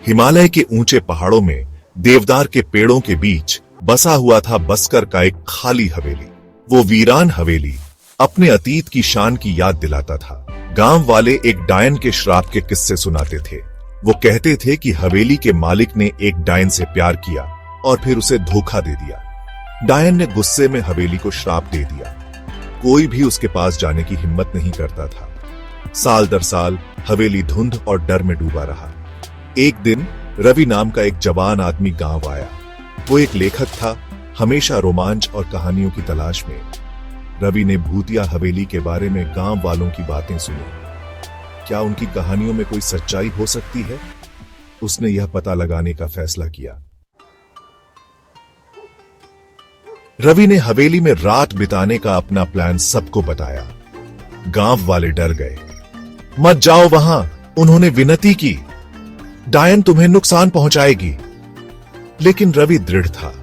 हिमालय के ऊंचे पहाड़ों में देवदार के पेड़ों के बीच बसा हुआ था बस्कर का एक खाली हवेली। वो वीरान हवेली अपने अतीत की शान की याद दिलाता था। गांव वाले एक डायन के श्राप के किस्से सुनाते थे। वो कहते थे कि हवेली के मालिक ने एक डायन से प्यार किया और फिर उसे धोखा दे दिया। डायन ने गुस्से में हवेली को श्राप दे दिया। कोई भी उसके पास जाने की हिम्मत नहीं करता था। साल दर साल हवेली धुंध और डर में डूबा रहा। एक दिन रवि नाम का एक जवान आदमी गांव आया। वो एक लेखक था, हमेशा रोमांच और कहानियों की तलाश में। रवि ने भूतिया हवेली के बारे में गांव वालों की बातें सुनी। क्या उनकी कहानियों में कोई सच्चाई हो सकती है? उसने यह पता लगाने का फैसला किया। रवि ने हवेली में रात बिताने का अपना प्लान सबको बताया। गांव वाले डर गए। मत जाओ वहां, उन्होंने विनती की। डायन तुम्हें नुकसान पहुंचाएगी। लेकिन रवि दृढ़ था।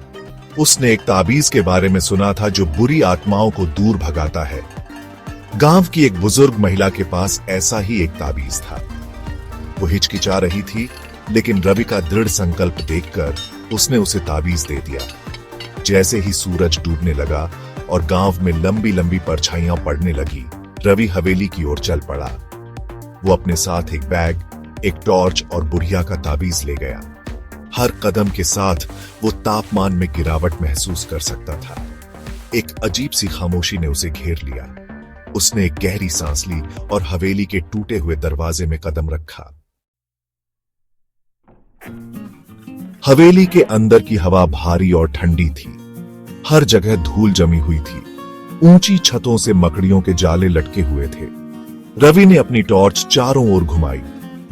उसने एक ताबीज के बारे में सुना था जो बुरी आत्माओं को दूर भगाता है। गांव की एक बुजुर्ग महिला के पास ऐसा ही एक ताबीज था। वो हिचकिचा रही थी, लेकिन रवि का दृढ़ संकल्प देखकर उसने उसे ताबीज दे दिया। जैसे ही सूरज डूबने लगा और गांव में लंबी लंबी परछाइयां पड़ने लगी, रवि हवेली की ओर चल पड़ा। वो अपने साथ एक बैग, एक टॉर्च और बुढ़िया का ताबीज ले गया। हर कदम के साथ वो तापमान में गिरावट महसूस कर सकता था। एक अजीब सी खामोशी ने उसे घेर लिया। उसने एक गहरी सांस ली और हवेली के टूटे हुए दरवाजे में कदम रखा। हवेली के अंदर की हवा भारी और ठंडी थी। हर जगह धूल जमी हुई थी। ऊंची छतों से मकड़ियों के जाले लटके हुए थे। रवि ने अपनी टॉर्च चारों ओर घुमाई,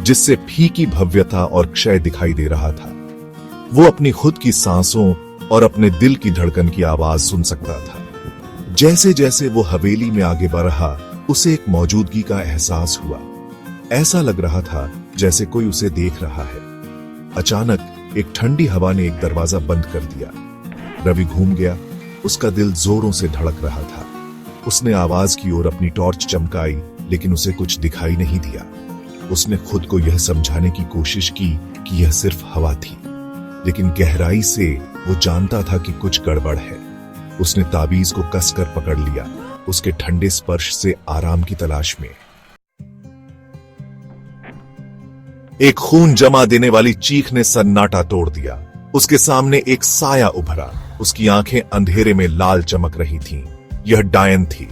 जिससे फीकी भव्यता और क्षय दिखाई दे रहा था। वो अपनी खुद की सांसों और अपने दिल की धड़कन की आवाज सुन सकता था। जैसे जैसे वो हवेली में आगे बढ़ रहा, उसे एक मौजूदगी का एहसास हुआ। ऐसा लग रहा था जैसे कोई उसे देख रहा है। अचानक एक ठंडी हवा ने एक दरवाजा बंद कर दिया। रवि घूम गया। उसका दिल जोरों से धड़क रहा था। उसने आवाज की ओर अपनी टॉर्च चमकाई, लेकिन उसे कुछ दिखाई नहीं दिया। उसने खुद को यह समझाने की कोशिश की कि यह सिर्फ हवा थी, लेकिन गहराई से वो जानता था कि कुछ गड़बड़ है। उसने ताबीज को कसकर पकड़ लिया, उसके ठंडे स्पर्श से आराम की तलाश में। एक खून जमा देने वाली चीख ने सन्नाटा तोड़ दिया। उसके सामने एक साया उभरा। उसकी आंखें अंधेरे में लाल चमक रही थीं। यह डायन थी।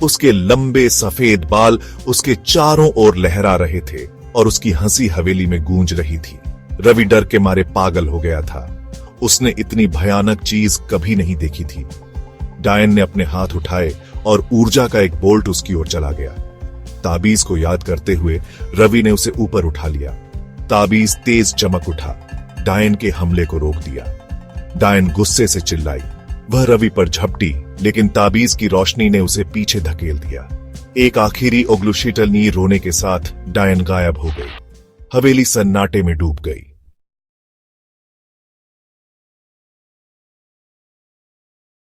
उसके लंबे सफेद बाल उसके चारों ओर लहरा रहे थे और उसकी हंसी हवेली में गूंज रही थी। रवि डर के मारे पागल हो गया था। उसने इतनी भयानक चीज कभी नहीं देखी थी। डायन ने अपने हाथ उठाए और ऊर्जा का एक बोल्ट उसकी ओर चला गया। ताबीज को याद करते हुए रवि ने उसे ऊपर उठा लिया। ताबीज तेज चमक उठा, डायन के हमले को रोक दिया। डायन गुस्से से चिल्लाई। वह रवि पर झपटी, लेकिन ताबीज की रोशनी ने उसे पीछे धकेल दिया। एक आखिरी ओग्लुशीटलनी रोने के साथ डायन गायब हो गई। हवेली सन्नाटे में डूब गई।